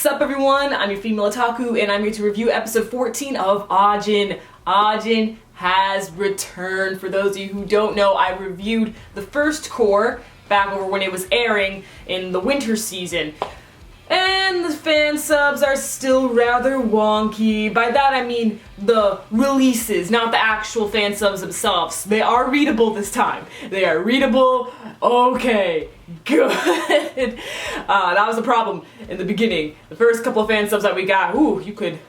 Sup everyone, I'm your female otaku and I'm here to review episode 14 of Ajin. Ajin has returned. For those of you who don't know, I reviewed the first core back over when it was airing in the winter season. And the fan subs are still rather wonky. By that I mean the releases, not the actual fan subs themselves. They are readable this time. They are readable. Okay, good. That was the problem in the beginning. The first couple of fan subs that we got, ooh, you could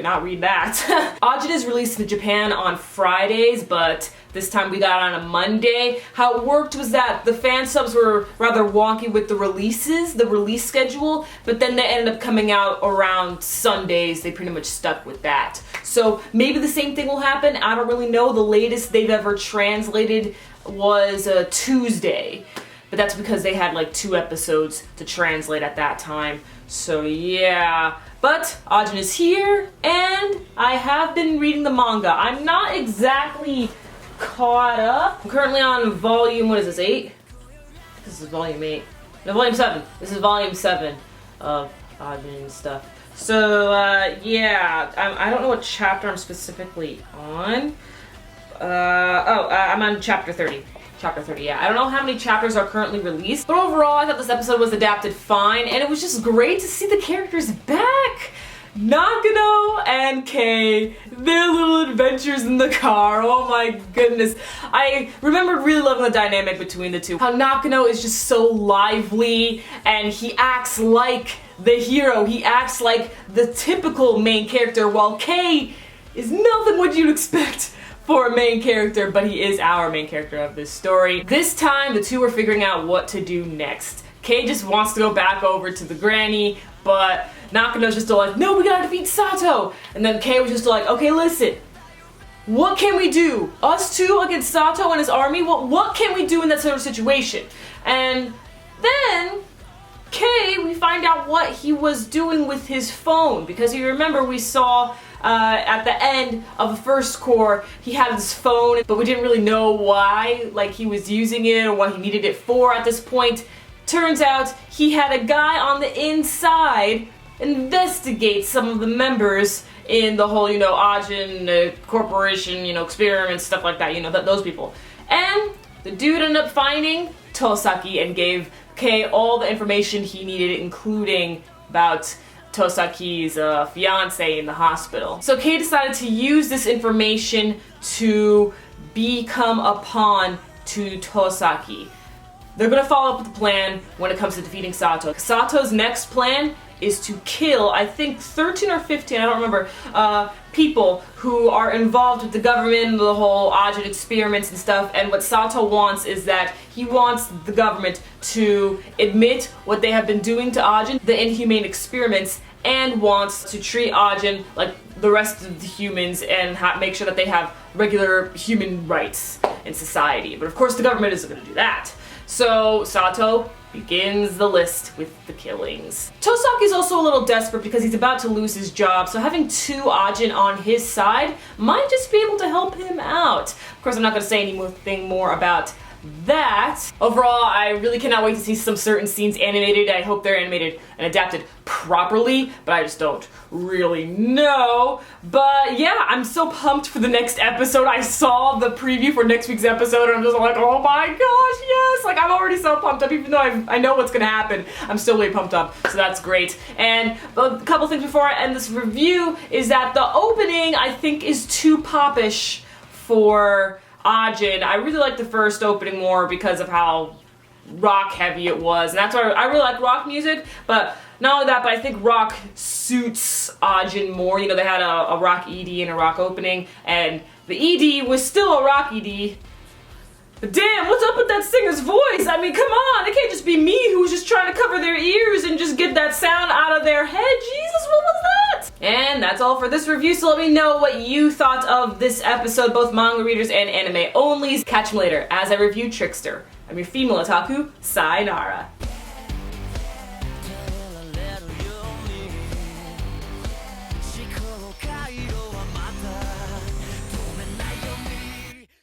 not read that. Ajin is released in Japan on Fridays, but this time we got on a Monday. How it worked was that the fan subs were rather wonky with the releases, the release schedule, but then they ended up coming out around Sundays. They pretty much stuck with that. So maybe the same thing will happen. I don't really know. The latest they've ever translated was a Tuesday, but that's because they had like 2 episodes to translate at that time. So yeah. But Ajin is here, and I have been reading the manga. I'm not exactly caught up. I'm currently on volume, what is this, 8? This is volume 8. No, volume 7. This is volume 7 of Ajin stuff. So, yeah, I don't know what chapter I'm specifically on. I'm on chapter 30. Chapter 30, yeah. I don't know how many chapters are currently released, but overall I thought this episode was adapted fine, and it was just great to see the characters back! Nakano and Kei, their little adventures in the car, oh my goodness. I remember really loving the dynamic between the two. How Nakano is just so lively, and he acts like the hero, he acts like the typical main character, while Kei is nothing what you'd expect for a main character, but he is our main character of this story. This time, the two are figuring out what to do next. Kei just wants to go back over to the granny, but Nakano's just like, no, we gotta defeat Sato! And then Kei was just like, okay, listen, what can we do? Us two against Sato and his army? What can we do in that sort of situation? And then Kei, we find out what he was doing with his phone, because you remember we saw at the end of the first core, he had his phone, but we didn't really know why, like he was using it or what he needed it for at this point. Turns out he had a guy on the inside investigate some of the members in the whole, Ajin corporation, experiments, stuff like that, those people. And the dude ended up finding Tosaki and gave Kei all the information he needed, including about Tosaki's fiance in the hospital. So Kei decided to use this information to become a pawn to Tosaki. They're gonna follow up with the plan when it comes to defeating Sato. Sato's next plan is to kill, I think 13 or 15, I don't remember, people who are involved with the government and the whole Ajin experiments and stuff. And what Sato wants is that he wants the government to admit what they have been doing to Ajin, the inhumane experiments, and wants to treat Ajin like the rest of the humans and make sure that they have regular human rights in society. But of course the government isn't going to do that. So Sato begins the list with the killings. Tosaki's also a little desperate because he's about to lose his job, so having 2 Ajin on his side might just be able to help him out. Of course, I'm not going to say anything more about that. Overall, I really cannot wait to see some certain scenes animated. I hope they're animated and adapted properly, but I just don't really know. But yeah, I'm so pumped for the next episode. I saw the preview for next week's episode and I'm just like, oh my gosh, yes! Like, I'm already so pumped up, even though I know what's gonna happen. I'm still really pumped up, so that's great. And a couple things before I end this review is that the opening, I think, is too popish for Ajin. I really like the first opening more because of how rock heavy it was, and that's why I really like rock music. But not only that, but I think rock suits Ajin more. They had a rock ED and a rock opening, and the ED was still a rock ED. But damn, what's up with that singer's voice? I mean, come on, it can't just be me who's just trying to cover their ears and just get that sound out of their head. Jesus, what was that? And that's all for this review, so let me know what you thought of this episode, both manga readers and anime onlys. Catch me later as I review Trickster. I'm your female otaku, sayonara.